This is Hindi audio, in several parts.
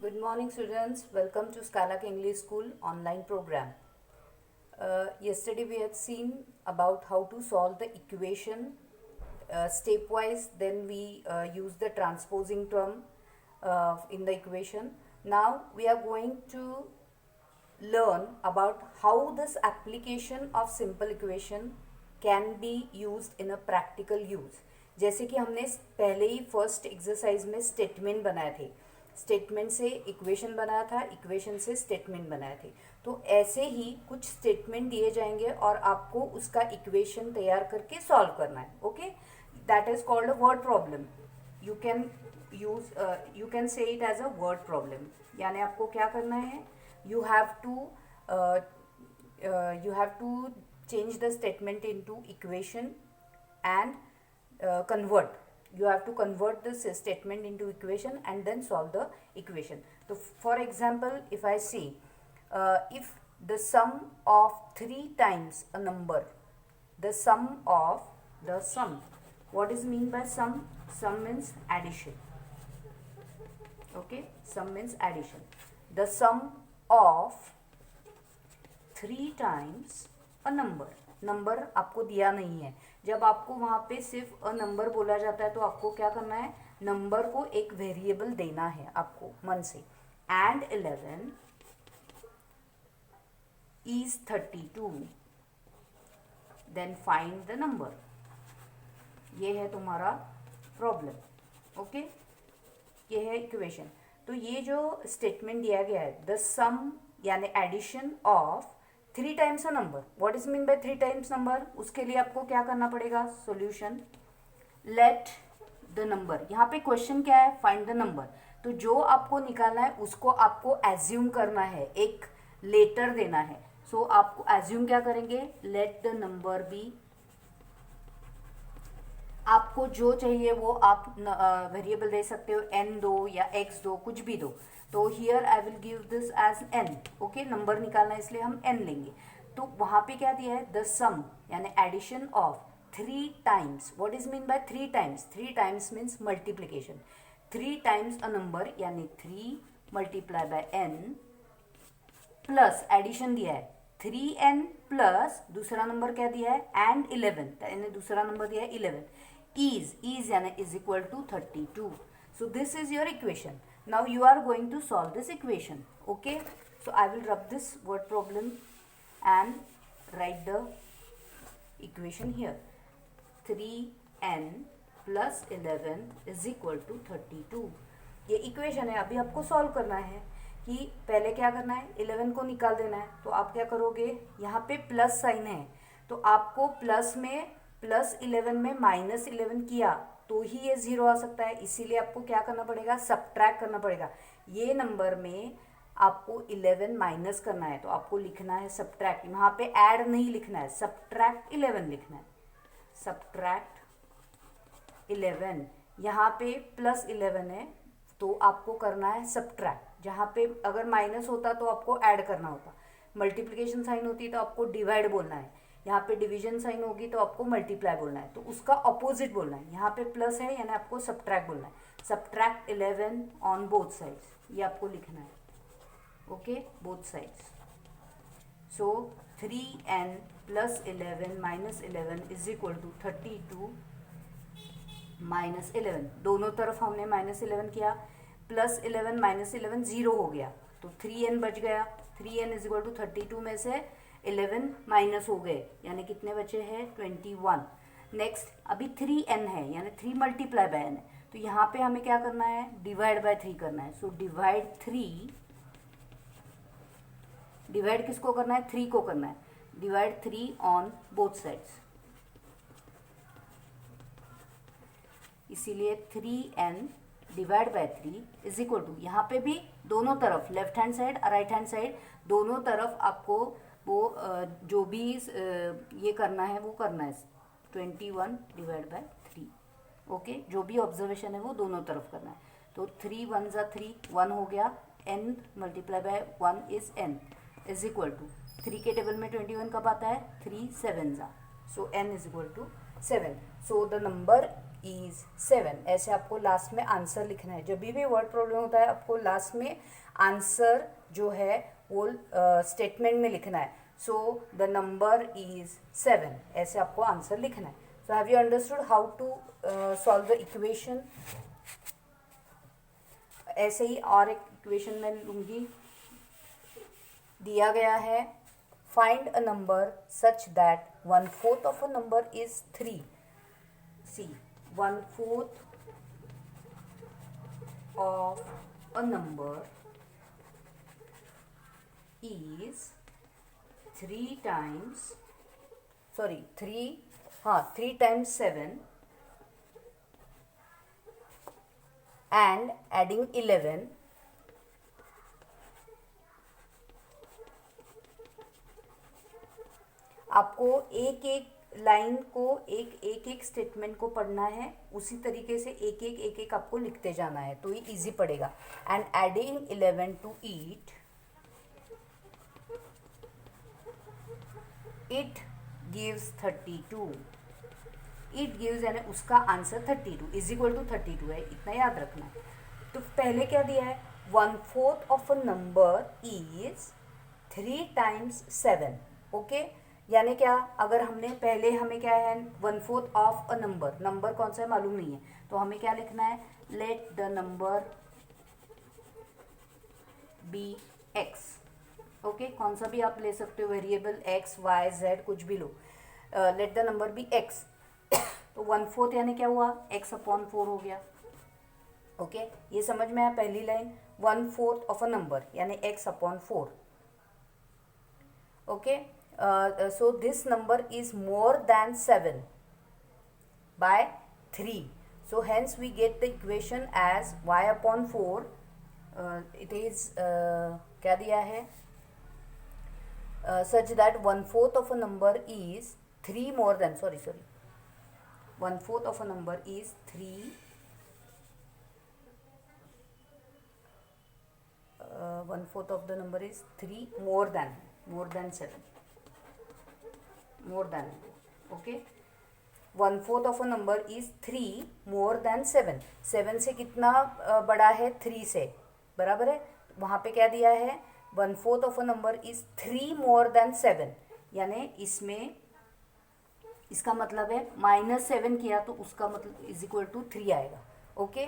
Good morning, students. Welcome to Scala English School online program. Yesterday we had seen about how to solve the equation stepwise. Then we use the transposing term in the equation. Now we are going to learn about how this application of simple equation can be used in a practical use. जैसे कि हमने पहले ही फर्स्ट एक्सरसाइज में स्टेटमेंट बनाए थे, स्टेटमेंट से इक्वेशन बनाया था, इक्वेशन से स्टेटमेंट बनाए थे. तो ऐसे ही कुछ स्टेटमेंट दिए जाएंगे और आपको उसका इक्वेशन तैयार करके सॉल्व करना है. Okay, that is called a word problem. You can say it as a word problem. यानी आपको क्या करना है, you have to change the statement into equation and convert. You have to convert this statement into equation and then solve the equation. So for example, if I say if the sum of 3 times a number, the sum, what is mean by sum? Sum means addition. Okay, sum means addition. The sum of 3 times a number. Number आपको दिया नहीं है. जब आपको वहाँ पे सिर्फ अ नंबर बोला जाता है तो आपको क्या करना है, नंबर को एक वेरिएबल देना है आपको मन से. And 11 is 32, then find the number. ये है तुम्हारा प्रॉब्लम. ओके, ये है इक्वेशन. तो ये जो स्टेटमेंट दिया गया है, द सम यानी addition of 3 times a number. What is mean by 3 times number? उसके लिए आपको क्या करना पड़ेगा, सॉल्यूशन. लेट द नंबर, यहाँ पे क्वेश्चन क्या है, फाइंड द नंबर. तो जो आपको निकालना है उसको आपको एज्यूम करना है, एक लेटर देना है. सो आपको एज्यूम क्या करेंगे, लेट द नंबर बी. आपको जो चाहिए वो आप वेरिएबल दे सकते हो, n दो या x दो, कुछ भी दो. तो here I will give this as n. Okay, number निकालना है इसलिए हम n लेंगे. तो वहाँ पे क्या दिया है, द सम यानी addition of 3 times. What is mean by 3 times? 3 times means multiplication. 3 times a number यानी 3 multiply by n plus addition दिया है 3n प्लस दूसरा नंबर क्या दिया है, एंड 11, यानी दूसरा नंबर दिया है 11. is यानी is equal to 32. So this is your equation. Now you are going to solve this equation. Okay, so I will rub this word problem and write the equation here. 3n plus 11 is equal to 32. ये इक्वेशन है. अभी आपको सॉल्व करना है कि पहले क्या करना है, 11 को निकाल देना है. तो आप क्या करोगे, यहाँ पे प्लस साइन है तो आपको प्लस में प्लस 11 में माइनस 11 किया तो ही ये 0 आ सकता है. इसीलिए आपको क्या करना पड़ेगा, सब्ट्रैक्ट करना पड़ेगा. ये नंबर में आपको 11 माइनस करना है तो आपको लिखना है सब्ट्रैक्ट. यहाँ पे ऐड नहीं लिखना है, सब्ट्रैक्ट 11 लिखना है. सब्ट्रैक्ट 11. यहाँ पे प्लस 11 है तो आपको करना है सब्ट्रैक्ट. जहाँ पे अगर माइनस होता तो आपको ऐड करना होता. मल्टीप्लिकेशन साइन होती तो आपको डिवाइड बोलना है. यहाँ पे डिवीजन साइन होगी तो आपको मल्टीप्लाई बोलना है. तो उसका अपोजिट बोलना है. यहाँ पे प्लस है यानी आपको सब्ट्रैक्ट बोलना है. सब्ट्रैक्ट 11 ऑन बोथ साइड्स, ये आपको लिखना है. Okay, both sides. So 3n plus 11 minus 11 is equal to 32 minus 11. दोनों तरफ हमने माइनस 11 किया. प्लस 11 माइनस 11 0 हो गया तो 3n बच गया. 3n इज इक्वल टू 32 में से 11 माइनस हो गए यानी कितने बचे हैं, 21. नेक्स्ट, अभी 3n है यानी 3 मल्टीप्लाई बाय n है. तो यहाँ पे हमें क्या करना है, डिवाइड बाय 3 करना है. सो डिवाइड 3, डिवाइड किसको करना है, 3 को करना है. Divide 3 on both sides. इसीलिए 3n divide by 3 is equal to, यहाँ पे भी दोनों तरफ लेफ्ट हैंड साइड और राइट हैंड साइड दोनों तरफ आपको वो जो भी ये करना है वो करना है. 21 डिवाइड बाय 3. ओके, जो भी ऑब्जर्वेशन है वो दोनों तरफ करना है. तो 3 1 ज़ा 3, 1 हो गया. n multiply by 1 is n is equal to 3 के टेबल में 21 कब आता है, 3 7 ज़ा. So n is equal to 7. So the number is 7। ऐसे आपको लास्ट में आंसर लिखना है। जब भी वर्ड प्रॉब्लम होता है आपको लास्ट में आंसर जो है वो स्टेटमेंट में लिखना है। सो द नंबर इज 7, ऐसे आपको आंसर लिखना है। So have you understood how to solve the equation? ऐसे ही और एक इक्वेशन मैं लूँगी। दिया गया है find a number such that 1/4 of a number is 3। See 1/4 of a number is 3 times 7 and adding 11 आपको एक एक लाइन को एक एक स्टेटमेंट को पढ़ना है, उसी तरीके से एक एक आपको लिखते जाना है, तो ये इजी पड़ेगा। And adding 11 to it gives 32। It gives यानी उसका आंसर 32 इज इक्वल टू 32 है, इतना याद रखना है। तो पहले क्या दिया है, 1/4 of a number is 3 times 7। Okay, यानी क्या, अगर हमने पहले हमें क्या है 1/4 ऑफ अ नंबर कौन सा है मालूम नहीं है, तो हमें क्या लिखना है, let the number be x. Okay, कौन सा भी आप ले सकते हो, वेरिएबल एक्स वाई जेड कुछ भी लो। Let the number be x. तो 1/4 यानी क्या हुआ, x/4 हो गया। ओके, ये समझ में आया पहली लाइन, 1/4 ऑफ अ नंबर यानी x/4। Okay, so this number is more than 7 by 3, so hence we get the equation as y/4 it is क्या दिया है, such that 1/4 of a number is 3 more than 1/4 of a number is 3 1/4 of the number is 3 more than 7, more than, okay, 1/4 of a number is 3 more than 7। 7 से कितना बड़ा है, 3 से, बराबर है। वहाँ पे क्या दिया है, 1/4 of a number is 3 more than 7, यानी इसमें इसका मतलब है -7 किया तो उसका मतलब इज इक्वल टू 3 आएगा। ओके,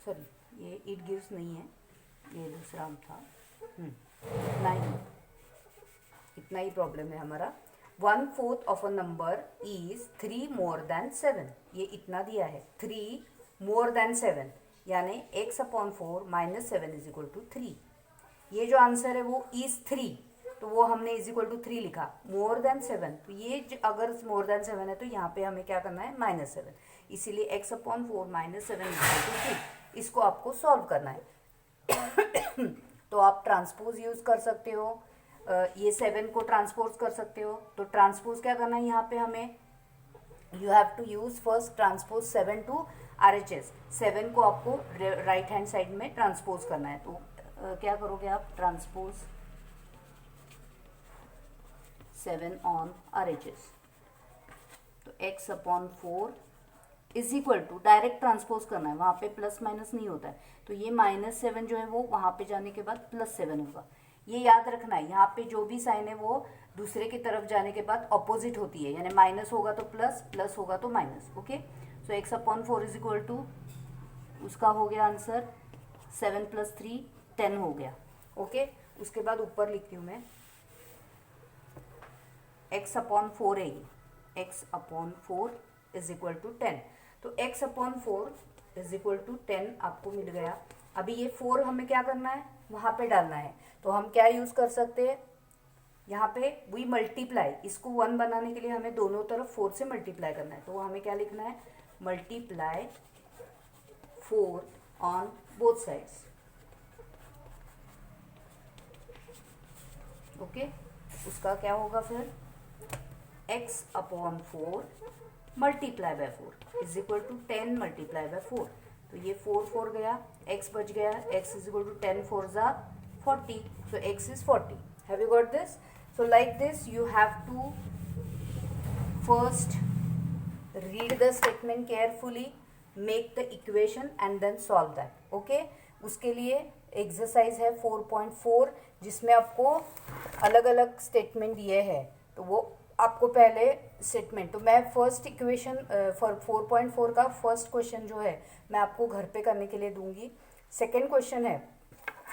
सॉरी ये इट गिव्स नहीं है, ये दूसरा था, नहीं, इतना ही प्रॉब्लम है हमारा। 1/4 of a number is 3 more than 7, ये इतना दिया है, 3 more than 7 यानी x/4 - 7 इज इक्वल टू 3। ये जो आंसर है वो इज 3, तो वो हमने इज इक्वल टू 3 लिखा। मोर देन 7, तो ये अगर मोर देन 7 है तो यहाँ पे हमें क्या करना है, -7, इसीलिए x/4 - 7 इज इक्वल टू 3। इसको आपको सॉल्व करना है। तो आप ट्रांसपोज यूज कर सकते हो, ये 7 को ट्रांसपोज कर सकते हो। तो ट्रांसपोज क्या करना है यहाँ पे हमें, you have to use first transpose 7 to RHS। 7 को आपको राइट हैंड साइड में ट्रांसपोज करना है। तो क्या करोगे आप, ट्रांसपोज 7 ऑन RHS, तो x/4 is equal to, direct transpose करना है, वहाँ पे प्लस माइनस नहीं होता है, तो ये -7 जो है वो वहाँ पे जाने के बाद +7 होगा। ये याद रखना है, यहाँ पे जो भी साइन है वो दूसरे की तरफ जाने के बाद अपोजिट होती है, यानी माइनस होगा तो प्लस, प्लस होगा तो minus. Okay, so x/4 is equal to, उसका हो गया आंसर 7 + 3 10 हो गया। ओके, उसके बाद ऊपर लिखती हूँ मैं, x/4 है ये, x/4 इज इक्वल टू 10। तो x/4 इज इक्वल टू 10 आपको मिल गया। अभी ये 4 हमें क्या करना है, वहाँ पे डालना है। तो हम क्या यूज़ कर सकते हैं, यहाँ पे वी मल्टीप्लाई, इसको 1 बनाने के लिए हमें दोनों तरफ 4 से मल्टीप्लाई करना है। तो हमें क्या लिखना है, multiply 4 on both sides. Okay, उसका क्या होगा फिर, x/4 multiply by 4 is equal to 10 multiply by 4। तो ये 4 गया, x बच गया, x इज इक्वल टू 10 4 ज़ा 40, so x is 40. Have you got this? So like this you have to first read the statement carefully, make the equation and then solve that. Okay, उसके लिए एक्सरसाइज है 4.4 जिसमें आपको अलग अलग स्टेटमेंट दिए हैं, तो वो आपको पहले स्टेटमेंट, तो मैं फर्स्ट इक्वेशन 4.4 का फर्स्ट क्वेश्चन जो है मैं आपको घर पे करने के लिए दूंगी। सेकेंड क्वेश्चन है,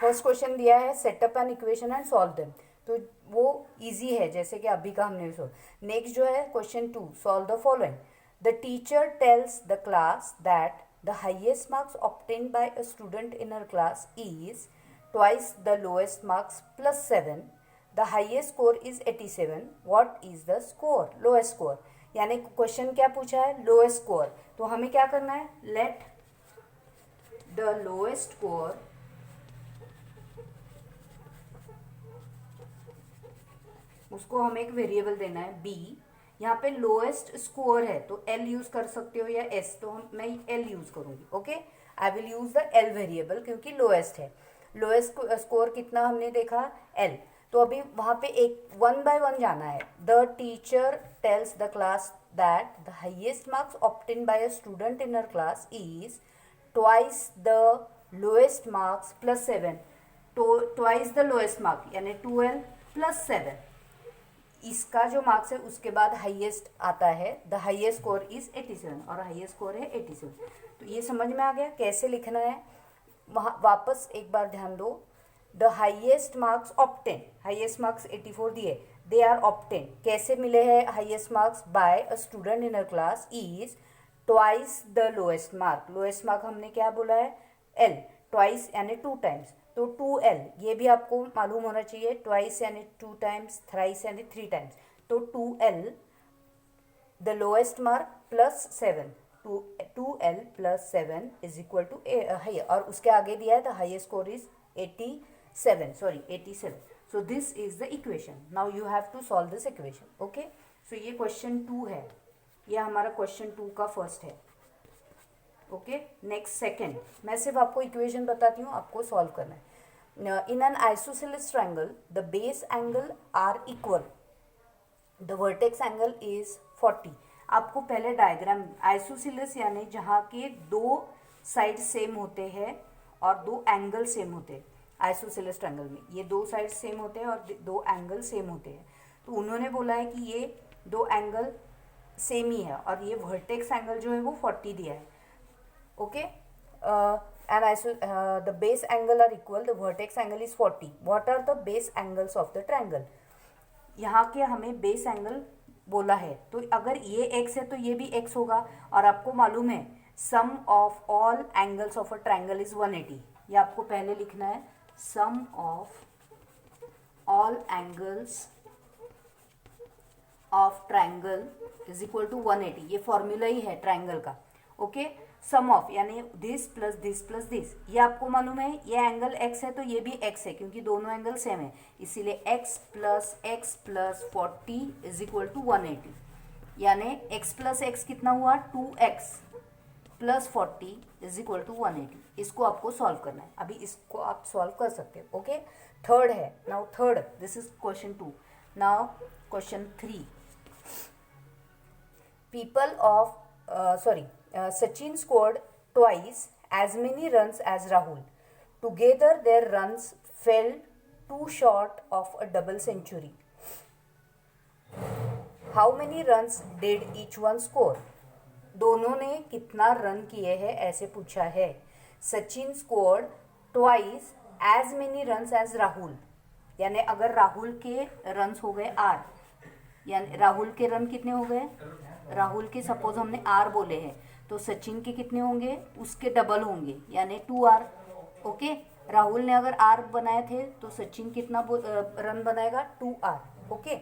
फर्स्ट क्वेश्चन दिया है setup an equation and solve them, तो वो इजी है जैसे कि अभी का हमने सॉल्व। नेक्स्ट जो है question 2, solve the following. The teacher tells the class that the highest marks obtained by a student in her class is twice the lowest marks plus 7, the highest score is 87, what is the score, lowest score. यानी क्वेश्चन क्या पूछा है, लोएस्ट स्कोर, तो हमें क्या करना है, लेट द लोएस्ट स्कोर उसको हमें एक वेरिएबल देना है b। यहाँ पे लोएस्ट स्कोर है तो l यूज कर सकते हो या s, तो मैं l यूज करूंगी। Okay, I will use the l variable क्योंकि लोएस्ट है। लोएस्ट स्कोर कितना हमने देखा, l, तो अभी वहाँ पे एक 1 by 1 जाना है। The teacher tells the class that the highest marks obtain bye a student in her class is twice the lowest marks plus 7, तो ट्वाइस द लोएस्ट मार्क यानी 12 प्लस 7, इसका जो मार्क्स है उसके बाद हाईएस्ट आता है, द हाईएस्ट स्कोर इज 87 और हाईएस्ट स्कोर है 87। तो ये समझ में आ गया कैसे लिखना है। वहाँ वापस एक बार ध्यान दो, the highest marks obtain, highest marks 84 दिए, दे आर ऑब्टेन, कैसे मिले हैं highest marks, by a student in a class is twice the lowest mark. Lowest mark हमने क्या बोला है, एल, ट्वाइस यानी 2 टाइम्स, तो 2l ये भी आपको मालूम होना चाहिए, ट्वाइस यानी 2 टाइम्स, थ्राइस यानी 3 टाइम्स, तो 2l the lowest mark plus 7, 2l plus 7 is equal to, और उसके आगे दिया है the highest score is 87। So this is the equation. Now you have to solve this equation. Okay, so ये क्वेश्चन 2 है, ये हमारा क्वेश्चन 2 का फर्स्ट है। ओके, नेक्स्ट सेकेंड, मैं सिर्फ आपको इक्वेशन बताती हूँ, आपको सॉल्व करना है। In an isosceles triangle the base angle are equal, the vertex angle is 40। आपको पहले डायग्राम, आइसोसेलेस यानी जहाँ के 2 साइड सेम होते हैं और 2 एंगल सेम होते हैं। आइसोसेलेस ट्रायंगल में ये 2 साइड सेम होते हैं और 2 एंगल सेम होते हैं, तो उन्होंने बोला है कि ये 2 एंगल सेम ही है और ये वर्टेक्स एंगल जो है वो 40 दिया है। Okay, and the base angle are equal, the vertex angle is 40. What are the base angles of the triangle? यहाँ के हमें बेस एंगल बोला है, तो अगर ये x है तो ये भी x होगा, और आपको मालूम है sum of all angles of a triangle is 180। ये आपको पहले लिखना है, sum of all angles of triangle is equal to 180। ये फॉर्मूला ही है ट्रायंगल का। ओके, सम ऑफ यानी this plus this plus this, ये आपको मालूम है ये एंगल x है तो ये भी x है क्योंकि दोनों एंगल सेम है, इसीलिए x plus 40 is equal to 180, यानी x प्लस x कितना हुआ, 2x plus 40 is equal to 180। इसको आपको सॉल्व करना है, अभी इसको आप सॉल्व कर सकते हो। ओके, थर्ड है, now third, this is question 2। Now question 3, people of Sachin scored twice as many runs as Rahul. Together their runs fell too short of a double century. How many runs did each one score? दोनों ने कितना रन किए हैं ऐसे पूछा है। Sachin scored twice as many runs as Rahul, यानी अगर राहुल के रन्स हो गए R, यानी राहुल के रन कितने हो गए, राहुल के सपोज हमने R बोले हैं तो सचिन के कितने होंगे, उसके डबल होंगे यानी 2R। ओके, राहुल ने अगर R बनाए थे तो सचिन कितना रन बनाएगा, 2R। Okay,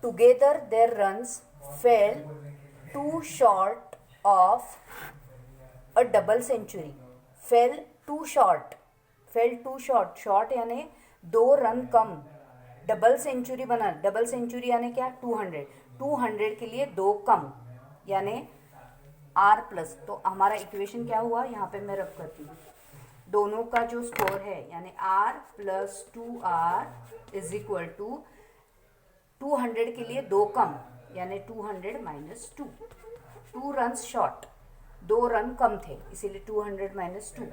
together their runs fell two short of a double century. Fell two short, short यानी 2 रन कम, डबल सेंचुरी बना, डबल सेंचुरी यानी क्या, 200 के लिए 2 कम यानी R प्लस, तो हमारा इक्वेशन क्या हुआ, यहाँ पे मैं रख करती हूँ, दोनों का जो स्कोर है यानी R plus 2R is equal to 200 के लिए 2 कम यानी 200 माइनस 2, 2 रन शॉर्ट, 2 रन कम थे, इसीलिए 200 माइनस 2।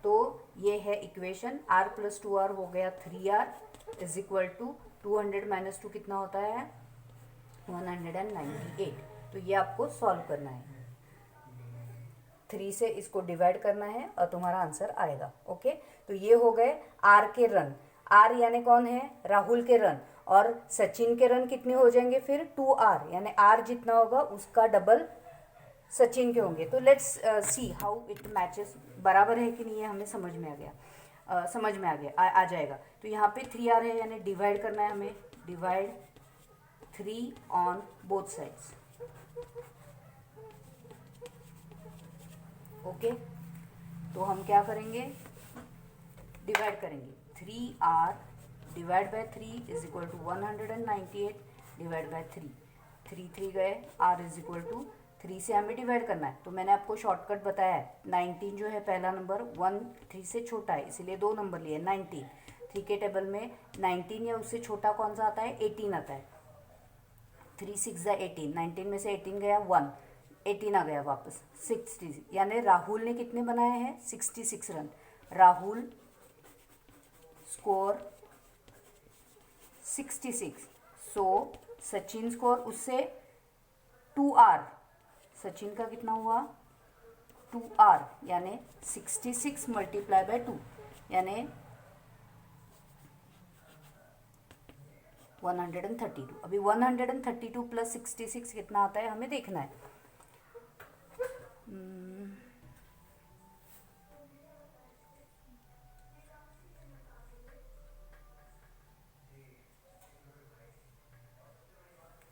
तो ये है इक्वेशन, r प्लस 2r हो गया 3r is equal to 200 minus 2 कितना होता है 198। तो ये आपको सॉल्व करना है, 3 से इसको डिवाइड करना है और तुम्हारा आंसर आएगा। ओके, तो ये हो गए r के रन, r यानी कौन है राहुल के रन, और सचिन के रन कितने हो जाएंगे फिर 2r, यानी r जितना होगा उसका डबल सचिन के होंगे। तो let's see how it matches, बराबर है कि नहीं है हमें समझ में आ गया, समझ में आ गया, आ जाएगा। तो यहाँ पे 3r है यानी डिवाइड करना है हमें, divide 3 on both sides. Okay, तो हम क्या करेंगे, डिवाइड करेंगे 3r divide by 3 is equal to 198 divide by 3, 3 3 गए, r इज इक्वल टू 3 से हमें डिवाइड करना है। तो मैंने आपको शॉर्टकट बताया है, 19 जो है पहला नंबर 1 3 से छोटा है, इसीलिए 2 नंबर लिए 19। 3 के टेबल में 19 या उससे छोटा कौन सा आता है 18 आता है, 3 6 18, 19 में से 18 गया 1, 18 आ गया वापस 60, यानी राहुल ने कितने बनाए हैं 66 रन, राहुल स्कोर 66। सो सचिन स्कोर उससे 2r, सचिन का कितना हुआ 2r, यानी 66 मल्टीप्लाई बाय 2 यानी 132। अभी 132 प्लस 66 कितना आता है हमें देखना है।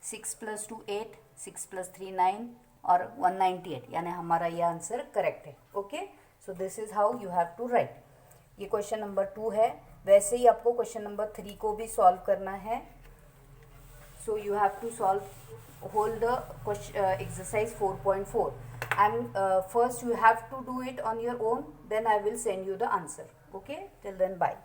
6 प्लस 2 8, 6 प्लस 3 9 और 198, यानी हमारा ये आंसर करेक्ट है। Okay, so this is how you have to write. ये क्वेश्चन नंबर 2 है, वैसे ही आपको क्वेश्चन नंबर 3 को भी सॉल्व करना है। So you have to solve whole the exercise 4.4 and first you have to do it on your own, then I will send you the answer. Okay, till then bye.